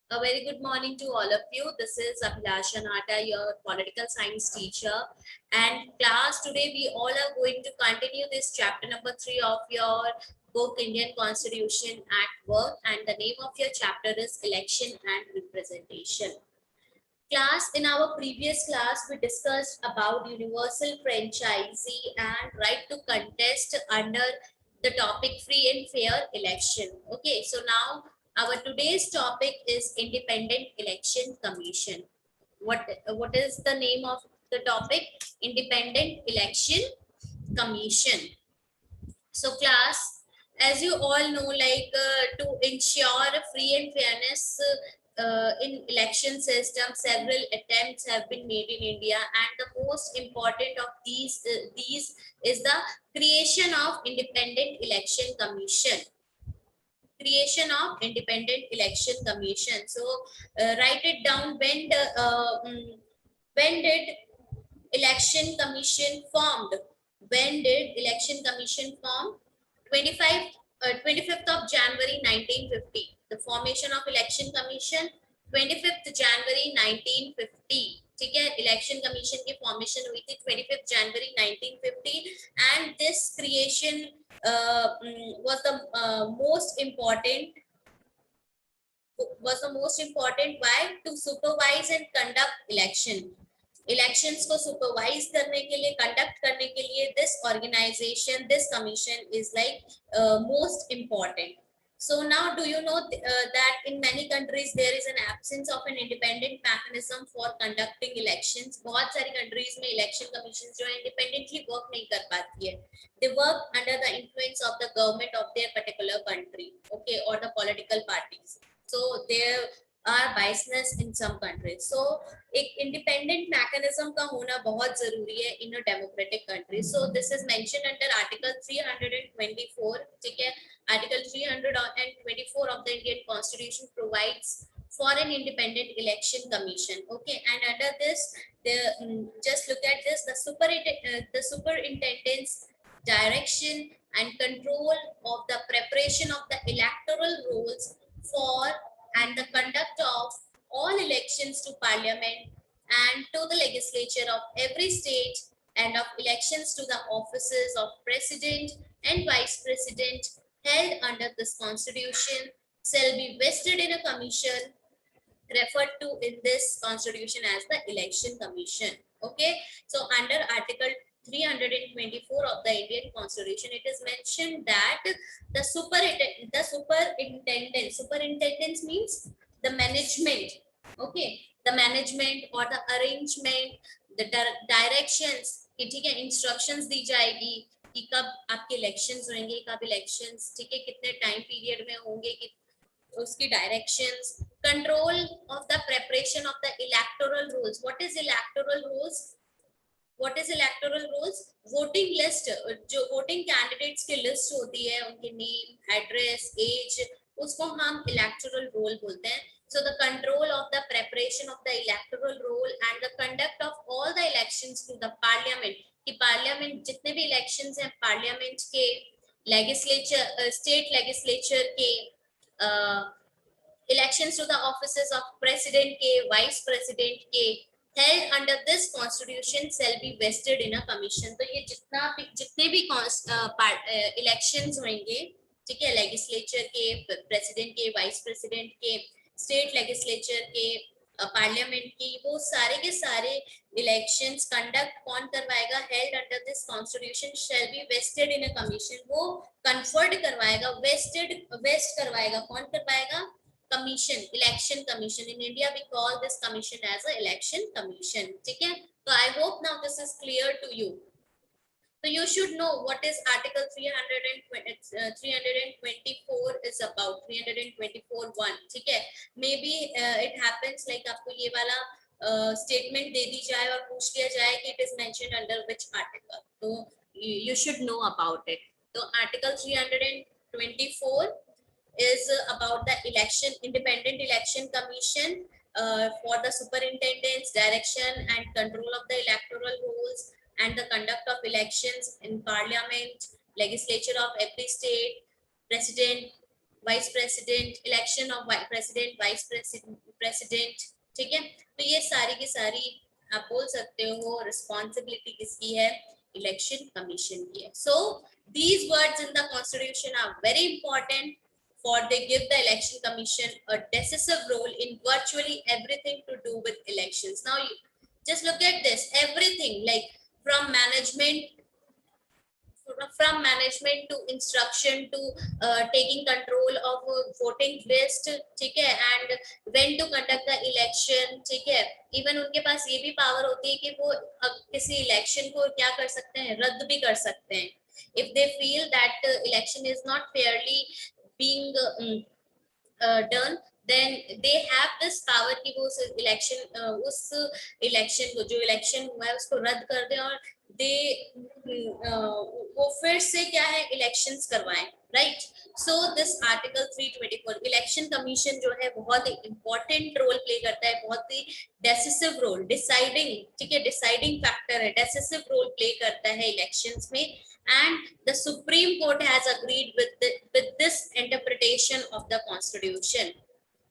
A very good morning to all of you. This is Abhilasha Nata, your political science teacher. And class, today we all are going to continue this chapter number 3 of your book, Indian Constitution at Work. And the name of your chapter is Election and Representation. Class, in our previous class, we discussed about universal franchisee and right to contest under the topic free and fair election. Okay, so now our today's topic is Independent Election Commission. What is the name of the topic? Independent Election Commission. So class, as you all know, to ensure free and fairness in election system, several attempts have been made in India, and the most important of these is the creation of Independent Election Commission. Creation of Independent Election Commission. So write it down. When did Election Commission formed? When did Election Commission form? 25th of January 1950. The formation of Election Commission 25th January 1950. ठीक है, election commission की formation हुई थी 25th January 1950, and this creation was the most important why to supervise and conduct elections को supervise करने के लिए, conduct करने के लिए this organization, this commission is like most important. So now do you know that in many countries there is an absence of an independent mechanism for conducting elections. बहुत सारी countries में election commissions जो है independently work नहीं कर पाती है. They work under the influence of the government of their particular country, okay, or the political parties. So there are biasness in some countries. So एक independent mechanism का होना बहुत जरूरी है in a democratic country. So this is mentioned under Article 324. ठीक है, Article 324 of the Indian Constitution provides for an independent election commission. Okay, and under this, just look at this: the superintendent's direction and control of the preparation of the electoral rolls for and the conduct of all elections to Parliament and to the legislature of every state, and of elections to the offices of President and Vice President held under this Constitution shall be vested in a commission referred to in this Constitution as the Election Commission. Okay, so under Article 324 of the Indian Constitution, it is mentioned that the superintendence means the management. Okay, the management or the arrangement, the directions, ठीक है, instructions दी जाएगी कि कब आपके elections होंगे, कब elections, ठीक है, कितने टाइम पीरियड में होंगे, उसकी directions, control of the preparation of the electoral rules. What is electoral rules? What is electoral rules? Voting list, जो वोटिंग कैंडिडेट्स की लिस्ट होती है, उनके नेम, एड्रेस, एज, उसको हम इलेक्टोरल रोल बोलते हैं. So the control of the preparation of the electoral roll and the conduct of all the elections to the parliament, कि पार्लियामेंट जितने भी इलेक्शंस हैं पार्लियामेंट के, लेजिस्लेचर, स्टेट लेजिस्लेचर के, elections to the offices of president के, vice president के, held under this constitution shall be vested in a commission. तो ये जितने भी elections होंगे, ठीक है, लेजिस्लेचर के, प्रेसिडेंट के, वाइस प्रेसिडेंट के, स्टेट लेजिस्लेचर के, पार्लियामेंट की, वो सारे के सारे इलेक्शंस कंडक्ट कौन करवाएगा? Held under this constitution shall be vested in a commission. वो कन्फर्ड करवाएगा, वेस्ट करवाएगा. कौन करवाएगा? Commission, election commission. In India we call this commission as a election commission. ठीक है, तो I hope now this is clear to you. So you should know what is Article 324 is about. 324(1). ठीक है, maybe it happens like आपको ये वाला statement दे दी जाए और पूछ लिया जाए कि it is mentioned under which article. तो you should know about it. तो Article 324 is about the Independent Election Commission for the superintendent's direction and control of the electoral rolls and the conduct of elections in parliament, legislature of every state, president, vice president, election of president, vice president, ठीक है। तो ये सारी की सारी आप बोल सकते हो रिस्पॉन्सिबिलिटी किसकी है, इलेक्शन कमीशन की है। सो these words in the constitution are very important, for they give the election commission a decisive role in virtually everything to do with elections. Now you just look at this, everything like from management to instruction to taking control of voting list, ठीक है, and when to conduct the election, ठीक है। even उनके पास ये भी power होती है कि वो किसी इलेक्शन को क्या कर सकते हैं, रद्द भी कर सकते हैं, if they feel that election is not fairly being done, then they have this power कि वो उस इलेक्शन को, जो इलेक्शन हुआ है उसको रद्द कर दें और वो फिर से क्या है, इलेक्शंस करवाएं, right. So this article 324 election commission जो है बहुत ही इंपॉर्टेंट रोल प्ले करता है, बहुत ही डेसिसिव रोल, डिसाइडिंग, ठीक है, डिसाइडिंग फैक्टर है, डेसिसिव रोल प्ले करता है इलेक्शंस में। and the Supreme Court has agreed with this interpretation of the Constitution,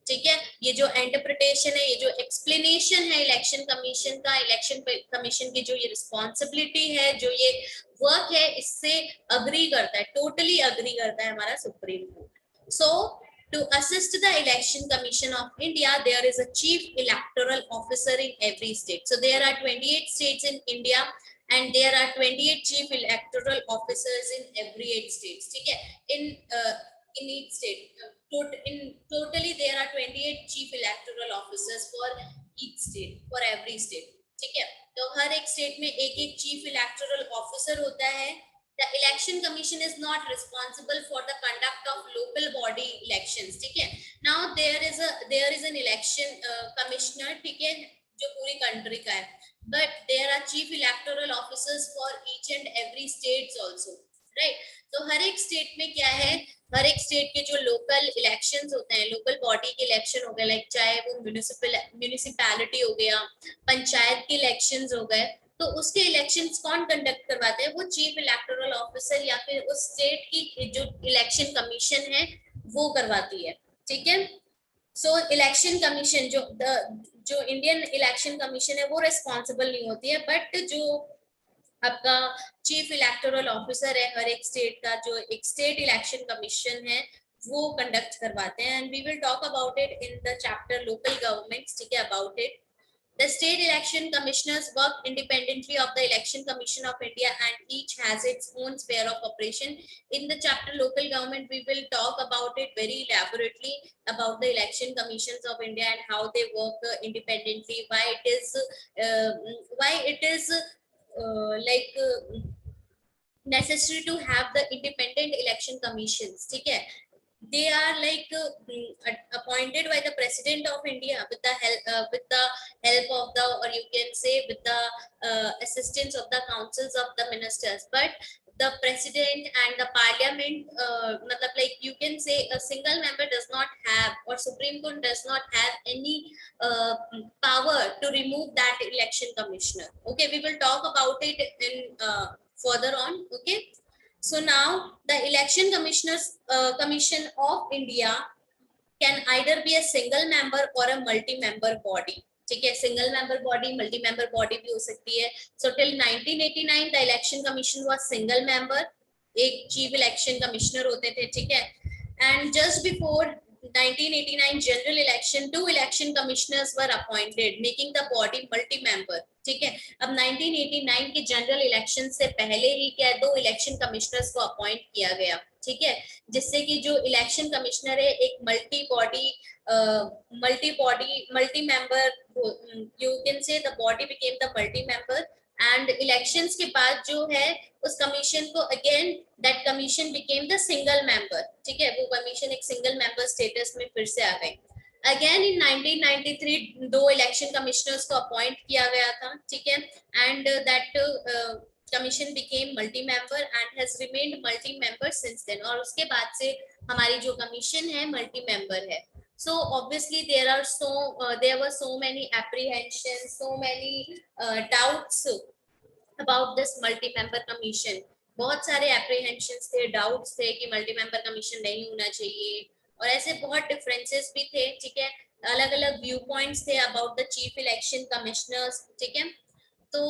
ठीक है। ये जो इंटरप्रिटेशन है, ये जो एक्सप्लेनेशन है इलेक्शन कमीशन का, इलेक्शन कमीशन की जो ये रिस्पॉन्सिबिलिटी है, जो ये वर्क है, इससे अग्री करता है, टोटली अग्री करता है हमारा supreme court. So to assist the election commission of India, there is a chief electoral officer in every state. So there are 28 states in India and there are 28 chief electoral officers in every 8 states, ठीक है। in each state, totally there are 28 chief electoral officers for each state, for every state, ठीक है। तो हर एक state में एक एक chief electoral officer होता है। The election commission is not responsible for the conduct of local body elections, ठीक है। Now there is an election commissioner, ठीक है, जो पूरी कंट्री का है, but there are chief electoral officers for each and every states also, right। तो हर एक स्टेट में क्या है, हर एक स्टेट के जो लोकल इलेक्शंस होते हैं, लोकल बॉडी के इलेक्शन हो गए, लाइक चाहे वो म्यूनिसिपैलिटी हो गया, पंचायत के इलेक्शंस हो गए, तो उसके इलेक्शंस कौन कंडक्ट करवाते हैं, वो चीफ इलेक्टोरल ऑफिसर या फिर उस स्टेट की जो इलेक्शन कमीशन है वो करवाती है, ठीक है। सो इलेक्शन कमीशन जो इंडियन इलेक्शन कमीशन है वो रिस्पॉन्सिबल नहीं होती है, बट जो आपका चीफ इलेक्टोरल ऑफिसर है हर एक स्टेट का, जो एक स्टेट इलेक्शन कमीशन है, वो कंडक्ट करवाते हैं। And we will talk about it in the chapter local governments, ठीक है, about it. The state election commissioners work independently of the Election Commission of India and each has its own sphere of operation. In the chapter local government, we will talk about it very elaborately about the election commissions of India and how they work independently, why it is necessary to have the independent election commissions, ठीक है। They are like appointed by the President of India with the help of the, or you can say with the assistance of the councils of the ministers, but the president and the parliament, like you can say a single member does not have, or Supreme Court does not have any power to remove that election commissioner. Okay, we will talk about it in further on. Okay. So now the election commission of India can either be a single member or a multi-member body, ठीक है। Single member body, multi member body भी हो सकती है। So till 1989 the election commission was single member, एक chief election commissioner होते थे, ठीक है। And just before 1989 general election, 2 election commissioners were appointed, making the body multi-member, ठीक है। अब 1989 के जनरल इलेक्शन से पहले ही क्या, 2 इलेक्शन कमिश्नर्स को अपॉइंट किया गया, ठीक है, जिससे कि जो इलेक्शन कमिश्नर है एक multi member, you can say the body became the multi member. And elections के बाद जो है उस कमीशन को again that commission became the single member, ठीक है, वो कमीशन एक सिंगल मेंबर स्टेटस में फिर से आ गई। अगेन इन 1993 2 इलेक्शन कमिश्नर्स को अपॉइंट किया गया था, ठीक है, and that commission became multi member and has remained multi member since then, और उसके बाद से हमारी जो कमीशन है मल्टी मेंबर है। So obviously there were so many apprehensions, so many doubts about this multi-member commission. बहुत सारे apprehensions थे, doubts थे कि multi-member commission नहीं होना चाहिए, और ऐसे बहुत डिफरेंसेस भी थे, ठीक है, अलग अलग व्यू पॉइंट्स थे about the chief election commissioners, ठीक है। तो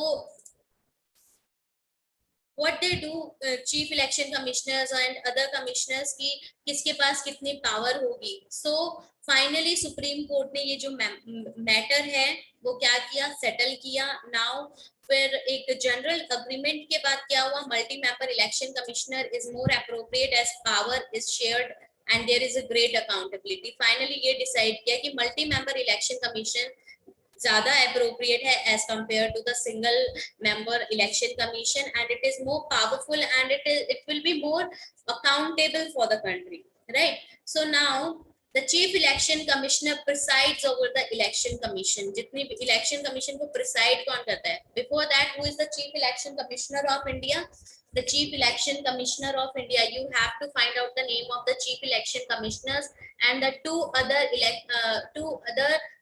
what they do, chief election commissioners and other commissioners की किसके पास कितनी पावर होगी। सो फाइनली सुप्रीम कोर्ट ने ये जो मैटर है वो क्या किया, सेटल किया। नाउ फिर एक जनरल अग्रीमेंट के बाद क्या हुआ, multi member election commissioner is more appropriate as power is shared and there is a great accountability. Finally ये डिसाइड किया कि मल्टी मेंबर इलेक्शन कमीशन ज्यादा अप्रोप्रिएट है as compare to the single member election commission, and it is more powerful and it will be more accountable for the country, right. So now the chief election commissioner presides over the election commission। जितनी election commission को preside कौन करता है? Before that, who is the chief election commissioner of India? The chief election commissioner of India, you have to find out the name of the chief election commissioners and the two other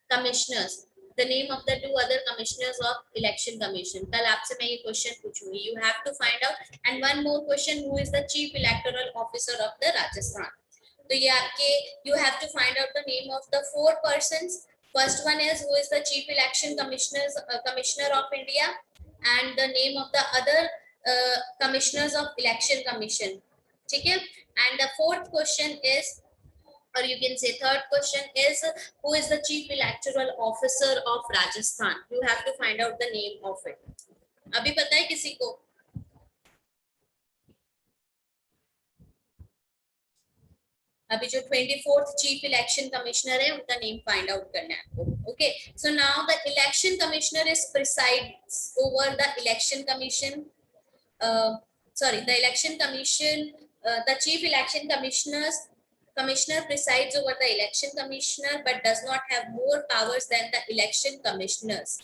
commissioners, the name of the two other commissioners of election commission। कल आपसे मैं ये question पूछूंगी, you have to find out। and one more question, who is the chief electoral officer of the Rajasthan? तो ये आपके you have to find out the name of the four persons। first one is who is the chief election commissioner of India, and the name of the other commissioners of election commission, ठीक है। and the fourth question is, or you can say third question is, who is the chief electoral officer of Rajasthan? You have to find out the name of it। अभी पता है किसी को? अभी जो 24th chief election commissioner है उनका name find out करना है आपको। Okay, so now the election commissioner is presides over the election commission, sorry, the election commission, the chief election commissioner presides over the election commissioner but does not have more powers than the election commissioners।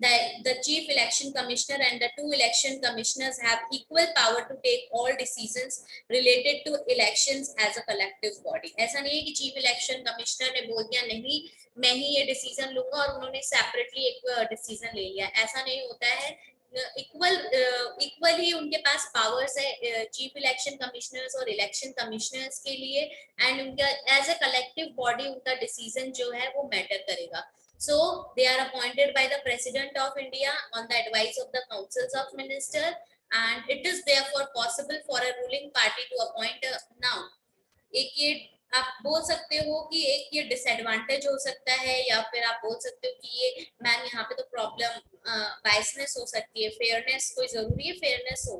The chief election commissioner and the two election commissioners have equal power to take all decisions related to elections as a collective body। ऐसा नहीं है कि chief election commissioner ने बोल दिया नहीं मैं ही ये डिसीजन लूंगा और उन्होंने सेपरेटली एक डिसीजन ले लिया, ऐसा नहीं होता है। इक्वल ही उनके पास पावर्स है चीफ इलेक्शन कमिश्नर्स और इलेक्शन कमिश्नर्स के लिए, एंड उनका एज अ कलेक्टिव बॉडी उनका डिसीजन जो है वो मैटर करेगा। So they are appointed by the President of India on the advice of the councils of minister, and it is therefore possible for a ruling party to appoint now। एक ये आप बोल सकते हो कि एक ये डिसएडवांटेज हो सकता है, या फिर आप बोल सकते हो कि ये मैम यहाँ पे तो प्रॉब्लम बायसनेस हो सकती है, फेयरनेस कोई जरूरी है फेयरनेस हो।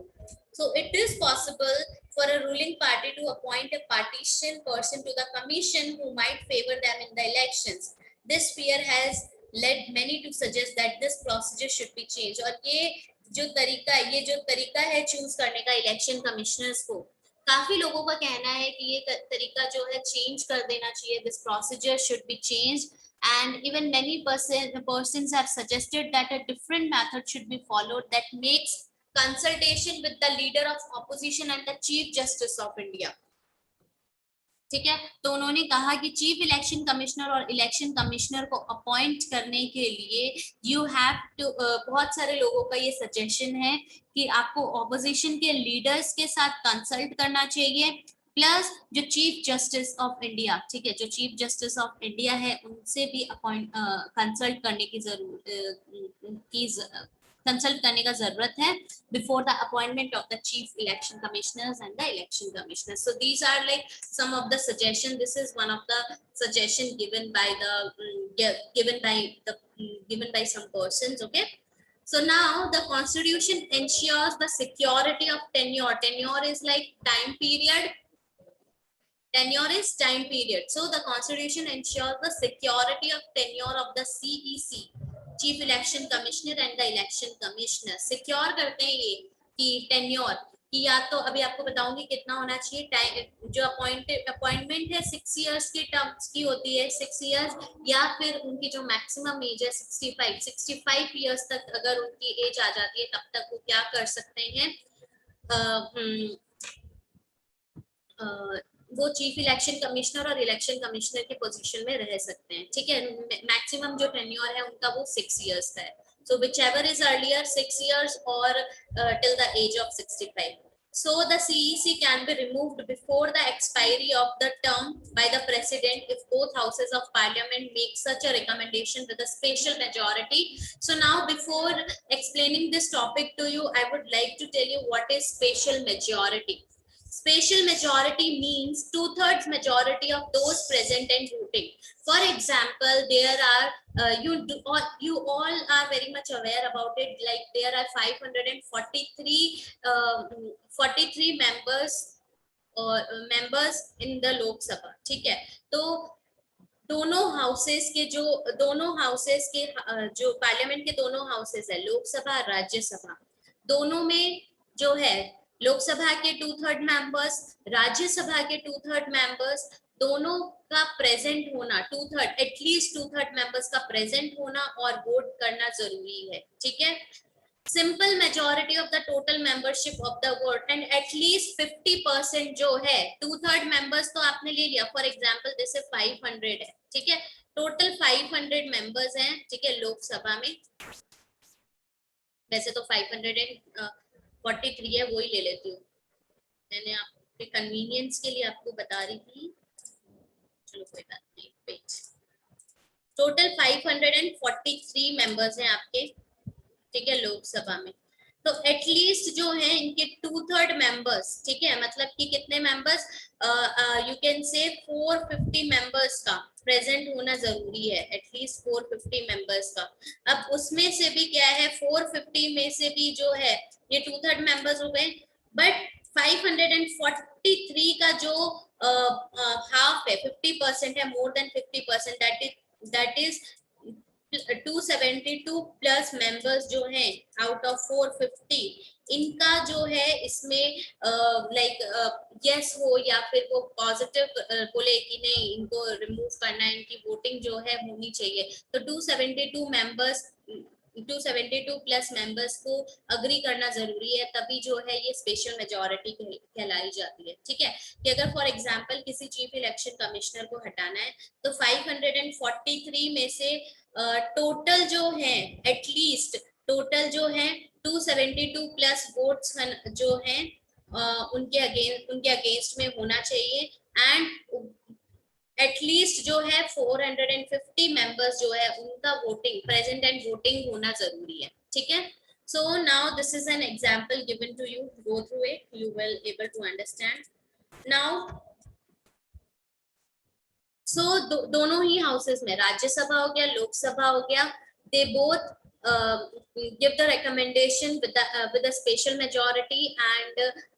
So it is possible for a ruling party to appoint a partition person to the commission who might favor them in the elections। This fear has led many to suggest that this procedure should be changed। और ये जो तरीका है choose करने का election commissioners को, काफी लोगों का कहना है कि ये तरीका जो है चेंज कर देना चाहिए। This procedure should be changed, and even many persons have suggested that a different method should be followed that makes consultation with the leader of opposition and the chief justice of India। ठीक है, तो उन्होंने कहा कि chief election commissioner और election commissioner को appoint करने के लिए यू हैव टू, बहुत सारे लोगों का ये सजेशन है कि आपको ऑपोजिशन के लीडर्स के साथ कंसल्ट करना चाहिए, प्लस जो चीफ जस्टिस ऑफ इंडिया, ठीक है, जो चीफ जस्टिस ऑफ इंडिया है उनसे भी कंसल्ट करने की कंसल्ट करने का जरूरत है before the appointment of the chief election commissioners and the election commissioners। So these are like some of the suggestions। This is one of the suggestion given by some persons। Okay, so now the constitution ensures the security of tenure। Tenure is like time period, tenure is time period। So the constitution ensures the security of tenure of the CEC, chief election commissioner and the election commissioner. Secure करते हैं ये कि tenure कि या तो अभी आपको बताऊंगी कितना होना चाहिए टाइम, जो अपॉइंटमेंट है 6 इयर्स की टर्म्स की होती है, 6 इयर्स, या फिर उनकी जो मैक्सिमम एज है 65 इयर्स तक अगर उनकी एज आ जाती है तब तक वो क्या कर सकते हैं, वो चीफ इलेक्शन कमिश्नर और इलेक्शन कमिश्नर के पोजीशन में रह सकते हैं। ठीक है, मैक्सिमम जो टेन्योर है उनका वो 6 इयर्स का है। So whichever is earlier 6 years और till the age of 65। So the CEC can be removed before the expiry of the term by the president if both houses of parliament make such a recommendation with a special majority. So now before explaining this topic to you, I would like to tell you what is special majority. Special majority means 2/3 majority of those present and voting. For example, there are you all are very much aware about it, like there are 543 43 members in the लोक सभा, ठीक है। तो दोनों houses के जो parliament के दोनों हाउसेस है, लोकसभा राज्यसभा, दोनों में जो है लोकसभा के 2/3 मेंबर्स, राज्यसभा के 2/3 मेंबर्स, दोनों का प्रेजेंट होना, 2/3 एटलीस्ट 2/3 मेंबर्स का प्रेजेंट होना और वोट करना जरूरी है, ठीक है। Simple majority of the total membership of the vote and at least 50% जो है, 2/3 मेंबर्स तो आपने ले लिया, फॉर एग्जांपल जैसे 500 है, ठीक है, टोटल 500 मेंबर्स हैं, ठीक है, लोकसभा में। वैसे तो 543 है, वो ही ले लेती हूँ, मैंने आपके कन्वीनियंस के लिए आपको बता रही थी, चलो कोई बात नहीं। पेज टोटल 543 मेंबर्स हैं आपके, ठीक है, लोकसभा में। तो एटलीस्ट जो है इनके 2/3 मेंबर्स, ठीक है, मतलब कि कितने members, you can say 450 members का प्रेजेंट होना जरूरी है, एटलीस्ट 450 मेंबर्स का। अब उसमें से भी क्या है, 450 में से भी जो है ये 2/3 मेंबर्स हो गए, बट 543 का जो हाफ है, 50% है, more than 50%, that is 272 plus members जो हैं आउट ऑफ 450, इनका जो है इसमें लाइक यस हो या फिर वो पॉजिटिव बोले कि नहीं इनको रिमूव करना है, इनकी वोटिंग जो है होनी चाहिए। तो 272 प्लस मेंबर्स को अग्री करना जरूरी है, तभी जो है ये स्पेशल मेजोरिटी कहलाई जाती है, ठीक है। कि अगर फॉर एग्जांपल किसी चीफ इलेक्शन कमिश्नर को हटाना है, तो 543 में से टोटल जो है, एटलीस्ट टोटल जो है 272 प्लस वोट्स जो हैं उनके अगेंस्ट में होना चाहिए, एंड एटलीस्ट जो है 450 मेंबर्स जो है उनका वोटिंग प्रेजेंट एंड वोटिंग होना जरूरी है, ठीक है। So now this is an example given to you, go through it, you will able to understand now. So दोनों ही हाउसेस में, राज्यसभा हो गया, लोकसभा हो गया, they both give the recommendation with a special majority, and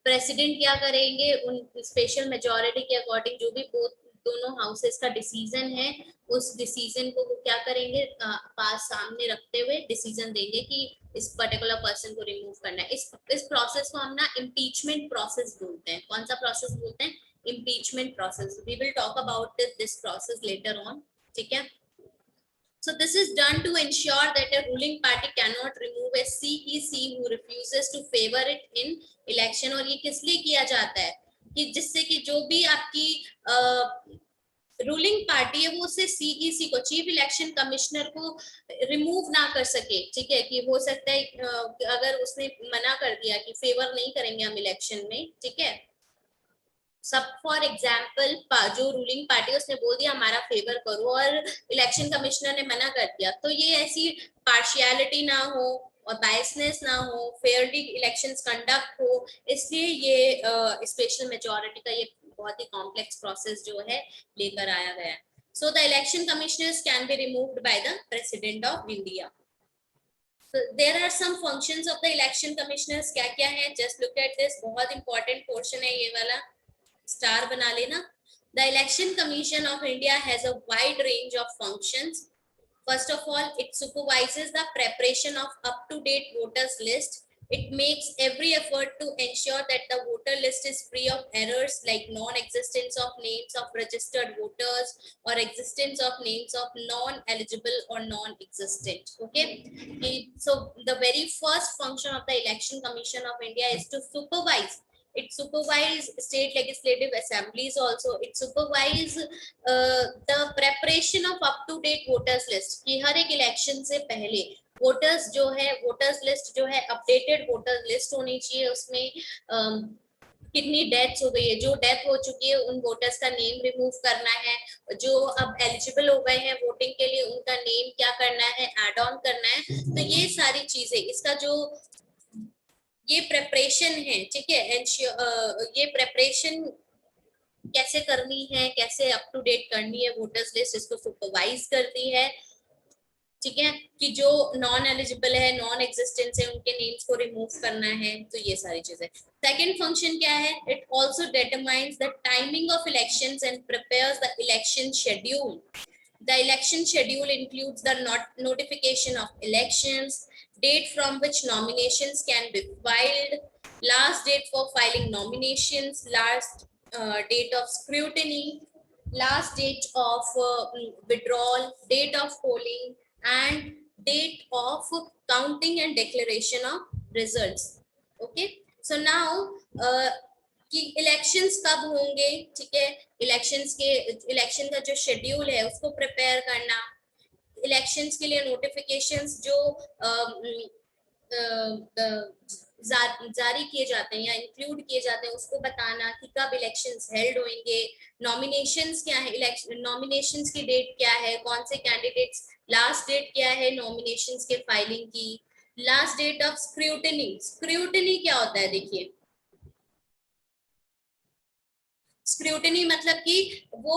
president क्या करेंगे, उन special majority के according जो भी दोनों हाउसेस का डिसीजन है, उस डिसीजन को वो क्या करेंगे, पास सामने रखते हुए डिसीजन देंगे कि इस पर्टिकुलर पर्सन को रिमूव करना है। इस प्रोसेस को हम ना इम्पीचमेंट प्रोसेस बोलते हैं। कौन सा प्रोसेस बोलते हैं? impeachment process. We will talk about this process later on, ठीक है। So this is done to ensure that a ruling party cannot remove a CEC who refuses to favor it in election। और ये किस लिए किया जाता है कि जिससे कि जो भी आपकी रूलिंग पार्टी है वो उसे सीईसी को, चीफ इलेक्शन कमिश्नर को रिमूव ना कर सके, ठीक है। कि हो सकता है अगर उसने मना कर दिया कि फेवर नहीं करेंगे हम इलेक्शन में, ठीक है, सब फॉर एग्जाम्पल जो रूलिंग पार्टी उसने बोल दिया हमारा फेवर करो और इलेक्शन कमिश्नर ने मना कर दिया, तो ये ऐसी पार्शियलिटी ना हो और बायसनेस ना हो, फेयरली इलेक्शंस कंडक्ट हो, इसलिए ये स्पेशल मेजॉरिटी का ये बहुत ही कॉम्प्लेक्स प्रोसेस जो है लेकर आया गया है। So the election commissioners can be removed by the president of India. There are some functions of the election commissioners, क्या क्या है, जस्ट लुक एट दिस, बहुत इंपॉर्टेंट पोर्शन है ये वाला, स्टार बना लेना। The Election Commission of India has a wide range of functions. First of all, it supervises the preparation of up-to-date voters list. It makes every effort to ensure that the voter list is free of errors like non-existence of names of registered voters or existence of names of non-eligible or non-existent. Okay, so the very first function of the Election Commission of India is to supervise. It supervise state legislative assemblies also. It supervise the preparation of up to date voters list कि हर एक election से पहले voters जो है, voters list जो है updated voters list होनी चाहिए। उसमें कितनी डेथ्स हो गई है, जो डेथ हो चुकी है उन वोटर्स का नेम रिमूव करना है, जो अब एलिजिबल हो गए हैं वोटिंग के लिए उनका नेम क्या करना है, ऐड ऑन करना है। तो ये सारी चीजें, इसका जो ये प्रेपरेशन है, ठीक है, ये प्रेपरेशन कैसे करनी है, कैसे अप टू डेट करनी है वोटर्स लिस्ट, इसको सुपरवाइज करती है, ठीक है, कि जो नॉन एलिजिबल है, नॉन एग्जिस्टेंस है, उनके नेम्स को रिमूव करना है। तो ये सारी चीजें। सेकंड फंक्शन क्या है, it also determines the timing of elections and prepares the election schedule. The election schedule includes the notification of elections, date from which nominations can be filed, last date for filing nominations, last date of scrutiny, last date of withdrawal, date of polling, and date of counting and declaration of results. Okay, so now कि elections कब होंगे, ठीक है, election का जो schedule है उसको prepare करना, इलेक्शंस के लिए नोटिफिकेशंस जो जारी किए जाते हैं या इंक्लूड किए जाते हैं उसको बताना कि कब इलेक्शंस हेल्ड होंगे, नॉमिनेशंस क्या है, इलेक्शन नॉमिनेशंस की डेट क्या है, कौन से कैंडिडेट्स, लास्ट डेट क्या है नॉमिनेशंस के फाइलिंग की, last date of scrutiny. Scrutiny क्या होता है, देखिए स्क्रूटनी मतलब कि वो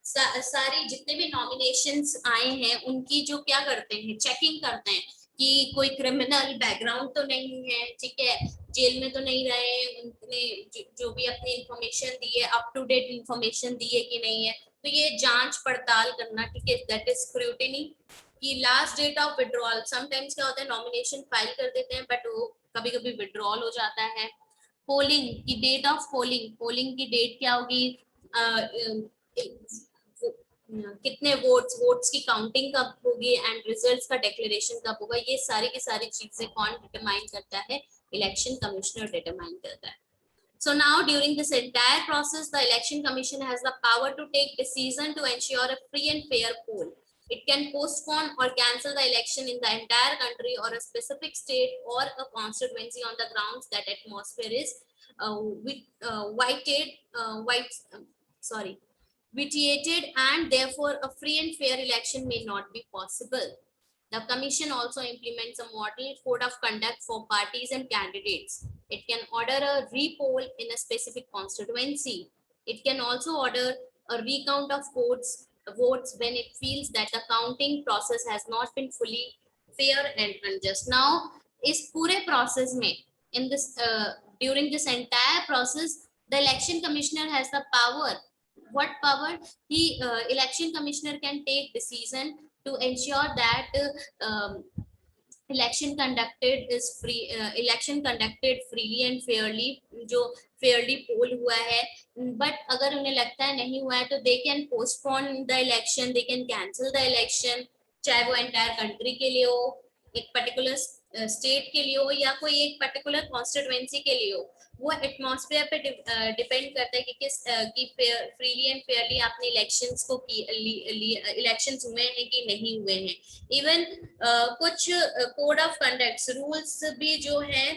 सारी जितने भी नॉमिनेशंस आए हैं उनकी जो क्या करते हैं, चेकिंग करते हैं कि कोई क्रिमिनल बैकग्राउंड तो नहीं है, ठीक है, जेल में तो नहीं रहे, उनने जो भी अपनी इंफॉर्मेशन दी है अप टू डेट इंफॉर्मेशन दी है कि नहीं है, तो ये जांच पड़ताल करना, ठीक है, दैट इज स्क्रूटनी। कि last date of withdrawal, sometimes क्या होता है नॉमिनेशन फाइल कर देते हैं बट वो कभी कभी विड्रॉल हो जाता है। पोलिंग की डेट ऑफ पोलिंग, पोलिंग की डेट क्या होगी, कितने वोट्स की काउंटिंग कब होगी एंड रिजल्ट्स का डिक्लेरेशन कब होगा, ये सारी की सारी चीजें कौन डिटरमाइन करता है, इलेक्शन कमिश्नर डिटरमाइन करता है। So now during this entire process, the election commission has the power to take decision to ensure a free and fair poll. It can postpone or cancel the election in the entire country or a specific state or a constituency on the grounds that atmosphere is vitiated and therefore a free and fair election may not be possible. The commission also implements a model code of conduct for parties and candidates. It can order a re-poll in a specific constituency. It can also order a recount of votes when it feels that the counting process has not been fully fair and unjust. Now, इस पूरे process में, in this during this entire process, the election commissioner has the power. What power? He election commissioner can take decision to ensure that election conducted freely and fairly, जो fairly poll हुआ है, but अगर उन्हें लगता है नहीं हुआ है तो they can postpone the election, they can cancel the election, चाहे वो entire country के लिए हो, एक particular state के लिए हो या कोई एक particular constituency के लिए हो, वो एटमॉस्फेयर पे डिपेंड करता है कि किस की फ्रीली एंड फेयरली आपने इलेक्शंस को इलेक्शंस हुए हैं कि नहीं हुए हैं। इवन कुछ कोड ऑफ कंडक्ट्स रूल्स भी जो हैं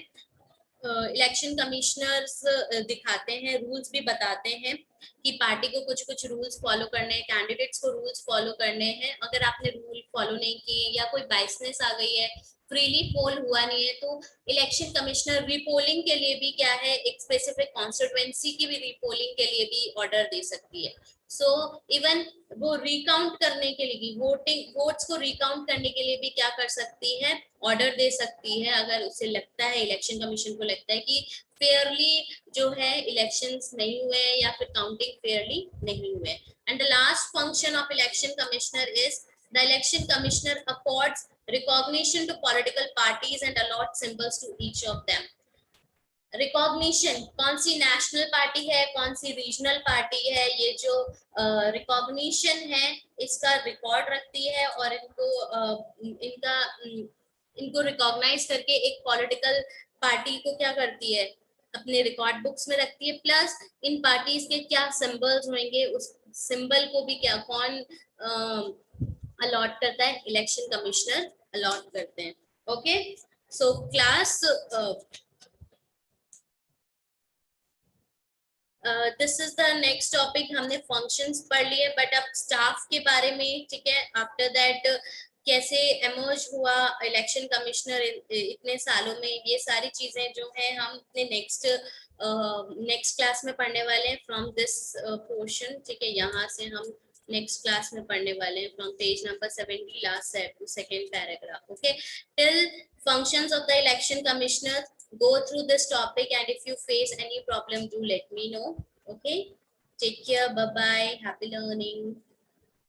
इलेक्शन कमिश्नर्स दिखाते हैं, रूल्स भी बताते हैं कि पार्टी को कुछ कुछ रूल्स फॉलो करने हैं, कैंडिडेट्स को रूल्स फॉलो करने हैं। अगर आपने रूल फॉलो नहीं किए या कोई बाइसनेस आ गई है, फ्रीली पोल हुआ नहीं है, तो इलेक्शन कमिश्नर रीपोलिंग के लिए भी क्या है, एक स्पेसिफिक कॉन्स्टिट्यूएंसी की भी रीपोलिंग के लिए भी ऑर्डर दे सकती है। सो इवन वो रिकाउंट करने के लिए, वोट्स को रिकाउंट करने के लिए भी क्या कर सकती है, ऑर्डर दे सकती है, अगर उसे लगता है, इलेक्शन कमीशन को लगता है कि फेयरली जो है इलेक्शंस नहीं हुए या फिर काउंटिंग फेयरली नहीं हुए। And the last function of election commissioner is the election commissioner accords recognition to political parties and allot symbols to each of them. Recognition, कौन सी नेशनल पार्टी है, कौन सी रीजनल पार्टी है, ये जो रिकॉग्निशन है इसका रिकॉर्ड रखती है और इनको रिकॉग्नाइज करके एक पॉलिटिकल पार्टी को क्या करती है, अपने रिकॉर्ड बुक्स में रखती है। प्लस इन पार्टीज के क्या सिंबल्स होंगे, उस सिंबल को भी क्या कौन अलॉट करता है, इलेक्शन कमिश्नर अलॉट करते हैं. Okay, so class this is the next topic. हमने फंक्शंस पढ़ लिए, बट अब स्टाफ के बारे में, ठीक है. आफ्टर दैट कैसे एमर्ज हुआ इलेक्शन कमिश्नर इतने सालों में, ये सारी चीजें जो है हम अपने नेक्स्ट क्लास में पढ़ने वाले हैं फ्रॉम दिस पोर्शन, ठीक है. यहाँ से हम नेक्स्ट क्लास में पढ़ने वाले हैं from page number 70 last second paragraph. Okay, till functions of the election commissioner, go through this topic, and if you face any problem, do let me know. Okay, take care, bye bye, happy learning.